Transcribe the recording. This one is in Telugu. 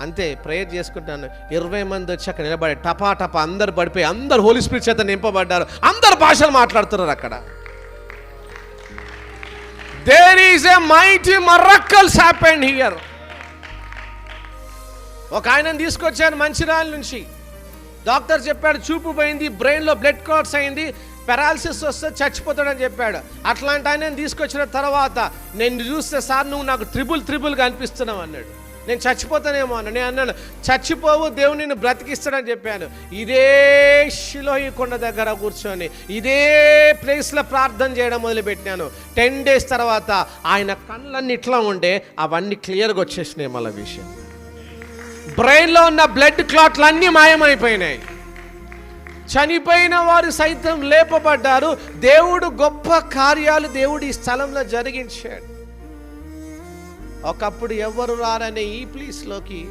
అంతే ప్రేయర్ చేసుకుంటాను. 20 మంది వచ్చి అక్కడ నిలబడి టపా టపా అందరు పడిపోయి అందరు హోలీ స్పిరిట్ చేత నింపబడ్డారు. అందరు భాషలు మాట్లాడుతున్నారు అక్కడ. There is a mighty miracles happened here. ఒక ఆయనను తీసుకొచ్చాను మంచిర్యాల నుంచి. డాక్టర్ చెప్పాడు చూపు పోయింది, బ్రెయిన్లో బ్లడ్ క్లాట్స్ అయింది, పెరాలసిస్ వస్తే చచ్చిపోతాడని చెప్పాడు. అట్లాంటి ఆయన తీసుకొచ్చిన తర్వాత నేను చూస్తే సార్ నువ్వు నాకు త్రిబుల్గా అనిపిస్తున్నావు అన్నాడు. నేను చచ్చిపోతానేమో అన్నాడు. నేను అన్నాను చచ్చిపోవు, దేవుని నిన్ను బ్రతికిస్తాడని చెప్పాను. ఇదే షిలోహి కొండ దగ్గర కూర్చొని ఇదే ప్లేస్లో ప్రార్థన చేయడం మొదలుపెట్టాను. 10 days తర్వాత ఆయన కళ్ళన్నీ ఇట్లా ఉండే అవన్నీ క్లియర్గా వచ్చేసినాయి. మళ్ళీ విషయం బ్రెయిన్లో ఉన్న బ్లడ్ క్లాట్లు అన్నీ మాయమైపోయినాయి. చనిపోయిన వారు సైతం లేపబడ్డారు. దేవుడు గొప్ప కార్యాలు దేవుడు ఈ స్థలంలో జరిగించాడు. ఒకప్పుడు ఎవరు రారనే ఈ ప్లేస్లోకి